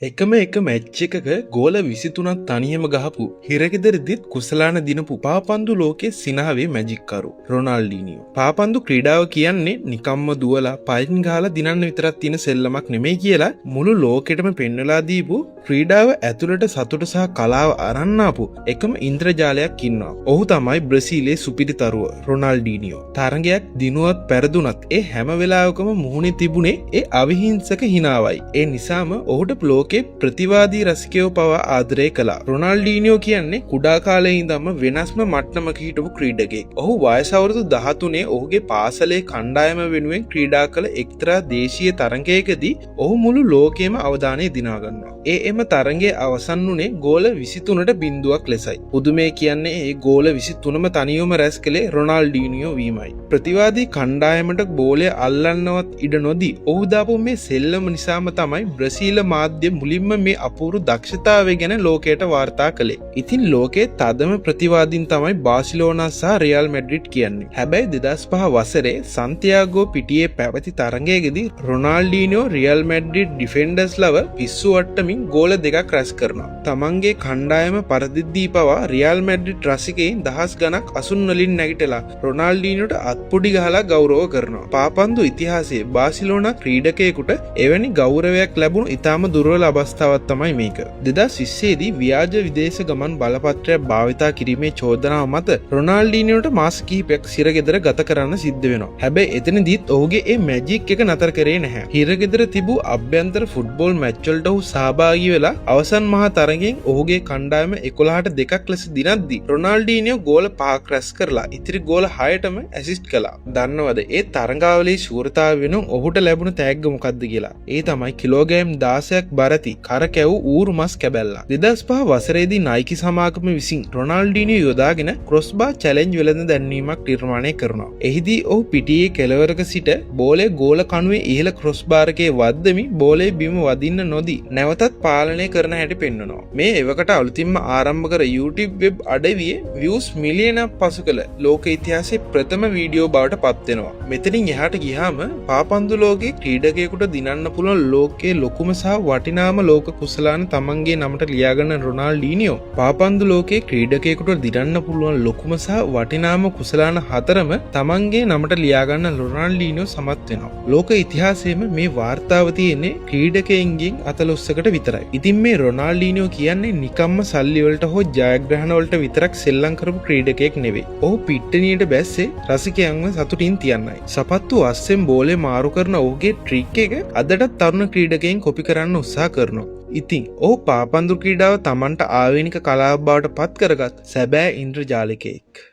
එක මැච් එකක ගෝල 23ක් තනියම ගහපු හිරගෙදරදිත් කුසලාන දිනපු පාපන්දු ලෝකයේ සිනාවේ මැජික්කරු රොනාල්ඩීනියෝ. පාපන්දු ක්‍රීඩාව කියන්නේ නිකම්ම දුවලා පයින් ගහලා දිනන්න විතරක් තියෙන සෙල්ලමක් නෙමෙයි කියලා මුළු ලෝකෙටම පෙන්වලා දීපු ක්‍රීඩාව ඇතුළට සතුට සහ කලාව අරන් ආපු එකම ඉන්ද්‍රජාලයක් ඉන්නවා. ඔහු තමයි බ්‍රසීලයේ සුපිරි තරුව රොනාල්ඩීනියෝ. තරගයක් දිනුවත් පෙරදුනත් ඒ හැම වෙලාවකම මුහුණේ තිබුණේ ඒ අවිහිංසක හිනාවයි. ඒ නිසාම ඔහුට ප්‍රතිවාදී රසිකයෝ පවා ආදරය කළා. රොනාල්ඩීනියෝ කියන්නේ කුඩා කාලේ ඉඳන්ම වෙනස්ම මට්ටමක හිටපු ක්‍රීඩකයෙක්. ඔහු වයස අවුරුදු 13 ඔහුගේ පාසලේ කණ්ඩායම වෙනුවෙන් ක්‍රීඩා කළ එක්තරා දේශීය තරගයකදී ඔහු මුළු ලෝකෙම අවධානය දිනා ගන්නවා. එම තරගයේ අවසන් වුණේ ගෝල 23ට බිංදුවක් ලෙසයි. පුදුමේ කියන්නේ ඒ ගෝල 23ම තනියම රැස් කළේ රොනාල්ඩීනියෝ වීමයි. ප්‍රතිවාදී කණ්ඩායමට බෝලය අල්ලන්නවත් ඉඩ නොදී ඔහු දාපු මේ සෙල්ලම නිසාම තමයි බ්‍රසීල මාධ්‍ය මුලින්ම මේ අපූර්ව දක්ෂතාවය ගැන ලෝකයට වාර්තා කළේ. ඉතින් ලෝකයේ තදම ප්‍රතිවාදීන් තමයි බාසිලෝනා සහ රියල් මැඩ්රිඩ් කියන්නේ. හැබැයි 2005 වසරේ සන්තියාගෝ පිටියේ පැවති තරගයකදී රොනාල්ඩීනියෝ රියල් මැඩ්රිඩ් ඩිෆෙන්ඩර්ස් ලව පිස්සු වට්ටමින් ගෝල දෙකක් රැස් කරනවා. තමන්ගේ කණ්ඩායම පරදිද්දී පවා රියල් මැඩ්රිඩ් රසිකයින් දහස් ගණක් අසුන් වලින් නැගිටලා රොනාල්ඩීනියෝට අත්පොඩි ගහලා ගෞරව කරනවා. පාපන්දු ඉතිහාසයේ බාසිලෝනා ක්‍රීඩකයෙකුට එවැනි ගෞරවයක් ලැබුණු ඉතාම දුර්වල අවස්ථාවක් තමයි මේක. 2020 දී ව්‍යාජ විදේශ ගමන් බලපත්‍රයක් භාවිතා කිරීමේ චෝදනාව මත රොනාල්ඩීනියෝට මාස කිහිපයක් හිරගෙදර ගත කරන්න සිද්ධ වෙනවා. හැබැයි එතනදීත් ඔහුගේ ඒ මැජික් එක නතර කරේ නැහැ. හිරගෙදර තිබූ අභ්‍යන්තර ෆුට්බෝල් මැච් වලට ඔහු සහභාගී වෙලා අවසන් මහා තරගයෙන් ඔහුගේ කණ්ඩායම 11ට 2ක් ලෙස දිනද්දී රොනාල්ඩීනියෝ ගෝල 5ක් රැස් කරලා ඉතිරි ගෝල 6ටම ඇසිස්ට් කළා. දන්නවද ඒ තරගාවලියේ ශූරතාව වෙනුවෙන් ඔහුට ලැබුණ තෑග්ග මොකක්ද කියලා? ඒ තමයි කිලෝග්‍රෑම් 16ක් බරති කරකැව් ඌරු මස් කැබැල්ලා. 2005 වසරේදී නයිකි සමාගම විසින් රොනාල්ඩීනියෝ යොදාගෙන ක්‍රොස්බාර් චැලෙන්ජ් වෙළඳ දැන්වීමක් නිර්මාණය කරනවා. එහිදී ඔහු පිටියේ කෙළවරක සිට බෝලය ගෝල කණුවේ ඉහළ ක්‍රොස්බාර් එකේ වද්දමින් බෝලය බිම වදින්න නොදී නැවතත් පාලනය කරන හැටි පෙන්වනවා. මේ එවකට අලුතින්ම ආරම්භ කර YouTube වෙබ් අඩවියේ views මිලියනක් පසු කළ ලෝක ඉතිහාසයේ ප්‍රථම වීඩියෝ බවට පත් වෙනවා. මෙතනින් එහාට ගියාම පාපන්දු ලෝකයේ ක්‍රීඩකයෙකුට දිනන්න පුළුවන් ලෝකයේ ලොකුම සහ වටිනාම ලෝක කුසලාන තමන්ගේ නමට ලියාගන්න රොනාල්ඩීනියෝ පාපන්දු ලෝකයේ ක්‍රීඩකයෙකුට දිනන්න පුළුවන් ලොකුම සහ වටිනාම කුසලාන හතරම තමන්ගේ නමට ලියාගන්න රොනාල්ඩීනියෝ සමත් වෙනවා. ලෝක ඉතිහාසයේම මේ වාර්තාව තියෙන්නේ ක්‍රීඩකයින්ගෙන් 40කට විතරයි. ඉතින් මේ රොනාල්ඩීනියෝ කියන්නේ නිකම්ම සල්ලි වලට හෝ ජයග්‍රහණ වලට විතරක් සෙල්ලම් කරපු ක්‍රීඩකයෙක් නෙවෙයි. ඔහු පිට්ටනියට බැස්සේ රසිකයන්ව සතුටින් තියන්නයි. සපත්තු අස්සෙන් බෝලේ මාරු කරන ඔහුගේ ට්‍රික් එක අදටත් තරුණ ක්‍රීඩකයන් කොපි කරන්න උත්සාහ කරනවා. ඉතින් ඔහු පාපන්දු ක්‍රීඩාව තමන්ට ආවේනික කලාවක් බවට පත් කරගත් සැබෑ ඉන්ද්‍රජාලිකයෙක්.